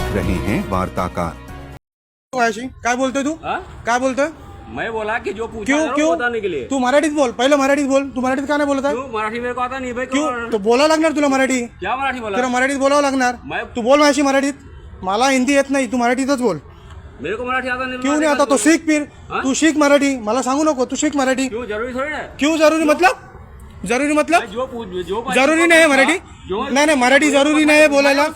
देख रहे हैं वार्ताकार। काय बोलतोय तू? काय बोलतोय? मैं बोला कि जो पूछा क्यों करो क्यों बताने के लिए। तू मराठीत बोल, पहिले मराठीत बोल। तू मराठीत का नाही बोलत आहे? क्यों मराठी मेरे को आता नहीं भाई। क्यों? तो बोलावं लागणार तुला मराठी। क्या मराठी बोला? तुला मराठीत बोलावं लागणार। मैं तू बोल माझी मराठीत। मला हिंदी येत नाही, तू मराठीतच बोल। मेरे को मराठी आता नहीं। क्यों नहीं आता? तो सीख फिर। तू सीख मराठी, मला सांगू नको। तू सीख मराठी। क्यों जरूरी थोड़ी है? क्यों जरूरी मतलब? जरूरी मतलब? जो जरूरी नाही आहे मराठी। नाही नाही, मराठी जरूरी नाही आहे बोलायला।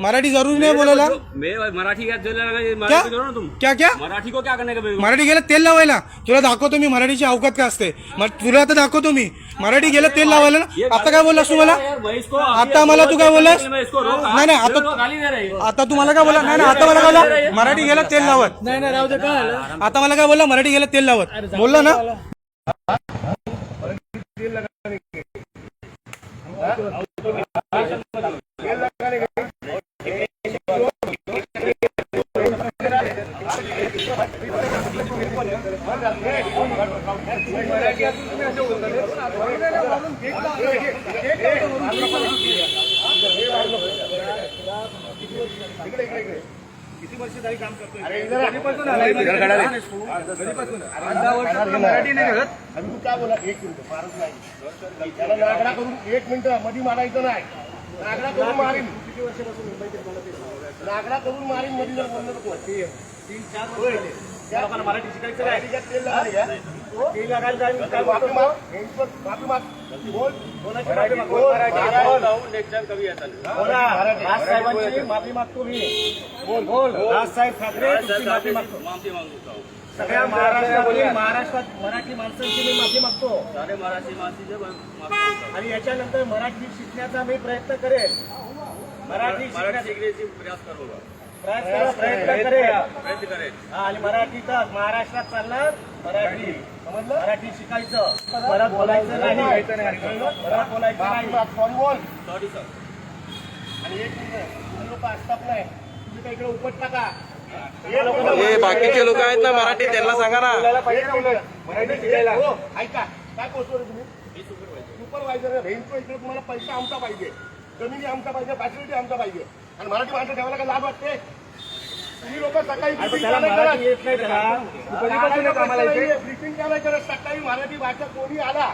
मराठी जरूरी नाही बोलायला। मैं मराठी क्या क्या करो ना तुम। क्या क्या मराठी को क्या करने का मेरे को? मराठी गेलं तेल लावायला। तुला दाखवतो मी मराठीची अवकात का असते। तुला आता दाखवतो मी मराठी गेलं तेल लावायला ना। आता काय बोललास तू मला? आता मला तू काय बोललास? नाही नाही, आता तू मला काय बोला? नाही नाही, आता मला काय बोला? मराठी गेलं तेल लावत। नाही नाही, राहू दे। काय आता मला काय बोलला? मराठी गेलं तेल लावत बोलला ना। किती वर्ष झाली काम करतोय? मराठी नाही करत आणि तू काय बोला? 1 मिनिट फारच नाही त्याला नागडा करून 1 मिनिट मध्ये मारायचं नाही। नागडा करून मारीन। किती वर्षापासून मुंबईत नागडा करून मारीन मध्ये जर बोललं तर 3-4 वर्ष त्या लोकांना मराठी शिकायचं नाही। तेल लागायला जाईल काय माफी माग माफी माग बोल बोलायची माफी माग बोल नेक्स्ट टाइम कभी येता नाही बोला। राज साहेबांची माफी मागतो मी। बोल बोल राज साहेब ठाकरे तुमची माफी मागतो। माफी मागतो सगळ्या महाराष्ट्रात मराठी माणसांची मी माफी मागतो। सारे मराठी माणसांची माफी मागतो आणि याच्यानंतर मराठी शिकण्याचा मी प्रयत्न करेन। मराठी शिकण्याचा प्रयास करूंगा। प्रयत्न करेन आणि मराठीतच महाराष्ट्रात चालणार मराठी। समजलं? मराठी शिकायचं, परत बोलायचं नाही। परत बोलायचं नाही। सॉरी बोल। Sorry sir. आणि एक मिनिट लोक असतात नाही तुम्ही काय इकडे उपटता का? हे बाकीचे लोक आहेत ना मराठी, त्यांना सांगा ना मराठी शिकायला। हो ऐका काय बोलतो रे तुम्ही? सुपरवायझर रेंजो इकडे तुम्हाला पैसा आमचा पाहिजे, जमिनी आमचा पाहिजे, फॅसिलिटी आमचा पाहिजे आणि मराठी माणसं ठेवायला काय लाभ वाटते? तुम्ही लोक सकाळी ब्रिफिंग काय नाही करत। सकाळी मराठी भाषा कोणी आला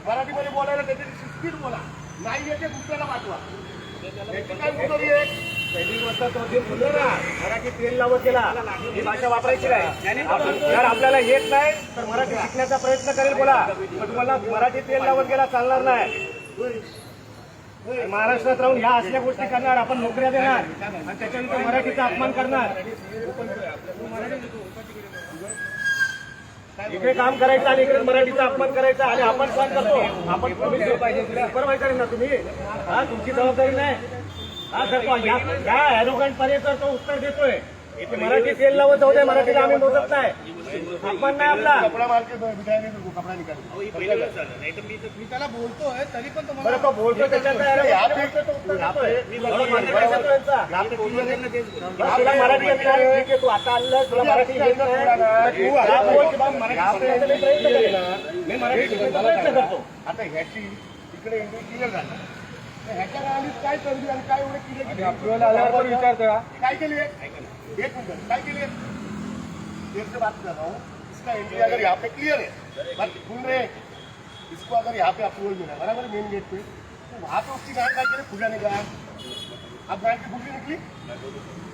मराठीमध्ये बोलायला त्याच्याशी शिस्तीत बोला, नाही येते दुसऱ्याला पाठवा। काय मुदरी आहे? पहिली गोष्ट तो जे बोललो ना मराठी तेल लावत गेला ही भाषा वापरायची नाही। जर आपल्याला येत नाही तर मराठी शिकण्याचा प्रयत्न करेल बोला, पण तुम्हाला मराठी तेल लावत गेला चालणार नाही। महाराष्ट्रात राहून ह्या असल्या गोष्टी करणार, आपण नोकऱ्या देणार आणि त्याच्यानंतर मराठीचा अपमान करणार। इकडे काम करायचं आणि इकडे मराठीचा अपमान करायचा आणि आपण सहन करतो। आपण सुपरवायझर ना तुम्ही, हा तुमची जबाबदारी नाही। हा करतो ह्या ॲरोगंट पर्यंत तो उत्तर देतोय इथे मराठी तेल लावत जाऊ दे, मराठीला आम्ही मोजत नाही। अपमान नाही आपला। कपडा मार्केट कपडा निकाल मी त्याला बोलतोय तरी पण तुम्हाला तो बोलतो त्याच्यात मराठी तू आता आलं तुला मराठी मी मराठी शिकण्याचा प्रयत्न करतो। आता ह्याची इकडे एंट्री क्लिअर झाली, ह्याच्या काळात काय संधी आणि काय एवढे क्लिअर आपल्याला आल्यावर विचारतो काय केली? एक मिनट काय केली? देर से बात कर रहा हूँ। इसका एंट्री अगर यहाँ पे क्लियर है, बात सुन रहे, इसको अगर यहाँ पे अप्रूवल मिला बराबर मेन गेट पे, तो वहाँ पे उसकी गांड काय फुटाने का? अब गांड की फुटली निकली,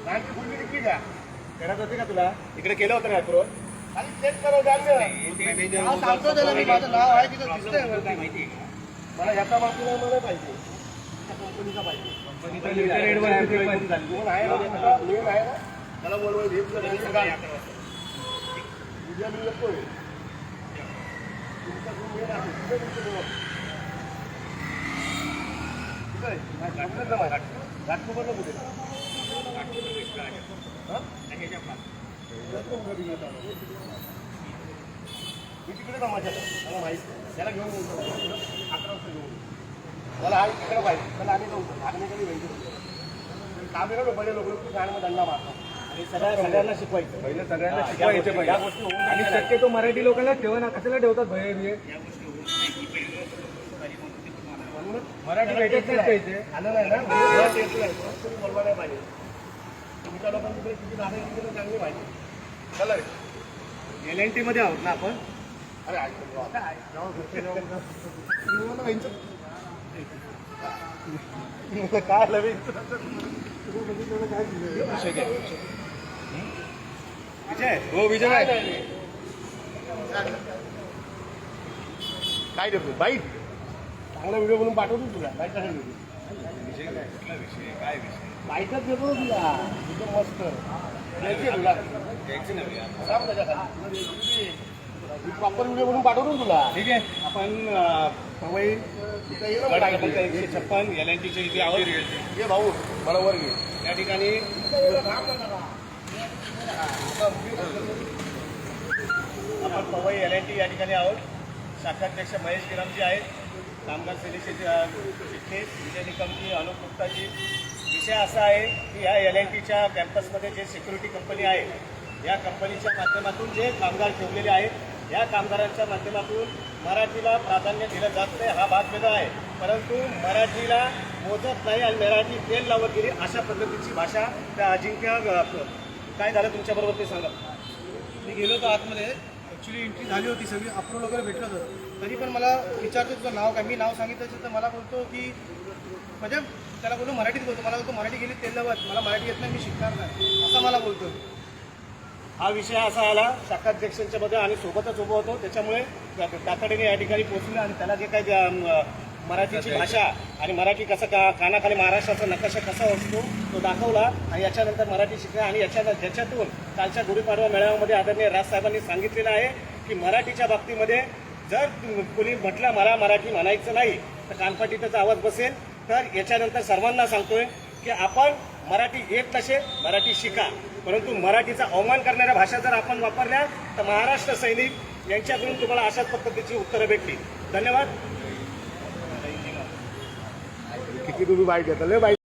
गांड की फुटली निकली क्या? करत होते का तुला? इकडे केलं होतं ना अप्रूवल? आणि चेक करो जाणं सांगतो त्याला मी माझं नाव आहे तिथं दिसतंय माहिती। मला ह्याचा माफीला मला पाहिजे, कंपनीचा पाहिजे। मला बोलवाय उद्या मी येतोय घाटकोपरला कुठे मी तिकडे कामाच्या मला माहिती त्याला घेऊन येतो 11 वाजता घेऊन मला आज तिकडे पाहिजे त्याला आम्ही जाऊ आम्ही कधी भेटतो काम आहे ना बडे लोक शाळेमध्ये दंडा मारतात आणि सगळ्यांना शिकवायचं पहिलं सगळ्यांना शिकवायचं या गोष्टी आणि शक्यतो मराठी लोकांना ठेवा ना कशाला ठेवतात भय मराठी भेटत नाही आलं नाही ना बोलवा नाही पाहिजे तुमच्या लोकांकडे किती दादागिरी केलं चांगली माहिती. चला रे LNT मध्ये आहोत ना आपण. अरे ऐकतो आता काय नवीन विजय हो विजय काय देतो बाईट चांगला व्हिडिओ बनवून पाठवतो तुला बाईट कसा बाईटच देतो ना तुला एकदम मस्त द्यायची आहे तुला सांग त्याच्याखाली प्रॉपर व्हिडिओ बनवून पाठवतो ना तुला. ठीक आहे. आपण पवई इथं ये ना बाईट. 156 LNTचे इथे आहोत. ये भाऊ मला वर घे. या ठिकाणी आपण पवई LNT या ठिकाणी आहोत. शाखाध्यक्ष महेश गिरामजी आहेत, कामगार सेनेचे चिटणीस विजय निकमजी, अनुप गुप्ताजी. विषय असा आहे की या LNTच्या कॅम्पसमध्ये जे सिक्युरिटी कंपनी आहे, या कंपनीच्या माध्यमातून जे कामगार ठेवलेले आहेत, या कामगारांच्या माध्यमातून मराठीला प्राधान्य दिलं जात नाही, हा भाग वेगळा आहे. परंतु मराठीला मोजत नाही आणि मराठी तेल लावत गेली अशा पद्धतीची भाषा त्या अजिंक्य. काय झालं तुमच्याबरोबर ते सांगा. मी गेलो होतो आतमध्ये. ॲक्च्युली एंट्री झाली होती, सगळी अप्रूव्हल वगैरे भेटलं होतं. तरी पण मला विचारतो तुझं नाव काय. मी नाव सांगितलं तर मला बोलतो की म्हणजे त्याला बोलतो मराठीत बोलतो. मला बोलतो मराठी गेली तेल लावत, मला मराठी येत नाही, मी शिकणार नाही असं मला बोलतो. हा विषय असा आला शाखाध्यक्षांच्या मध्ये आणि सोबतच उभं होतो, त्याच्यामुळे तातडीने या ठिकाणी पोहोचले आणि त्याला जे काही मराठीची भाषा आणि मराठी कसं कानाखाली महाराष्ट्राचा नकाशा कसा असतो तो दाखवला आणि याच्यानंतर मराठी शिकला. आणि ज्याच्यातून कालच्या गुढीपाडवा मेळाव्यामध्ये आदरणीय राजसाहेबांनी सांगितलेलं आहे की मराठीच्या बाबतीमध्ये जर कोणी म्हटलं मला मराठी म्हणायचं नाही तर कानफाटी त्याचा आवाज बसेल. तर याच्यानंतर सर्वांना सांगतोय की आपण मराठी येत नसेल, मराठी शिका, परंतु मराठीचा अवमान करणाऱ्या भाषा जर आपण वापरल्या तर महाराष्ट्र सैनिक यांच्याकडून तुम्हाला अशाच पद्धतीची उत्तरं भेटतील. धन्यवाद. किती तुम्ही बाईट घेता लय बाईट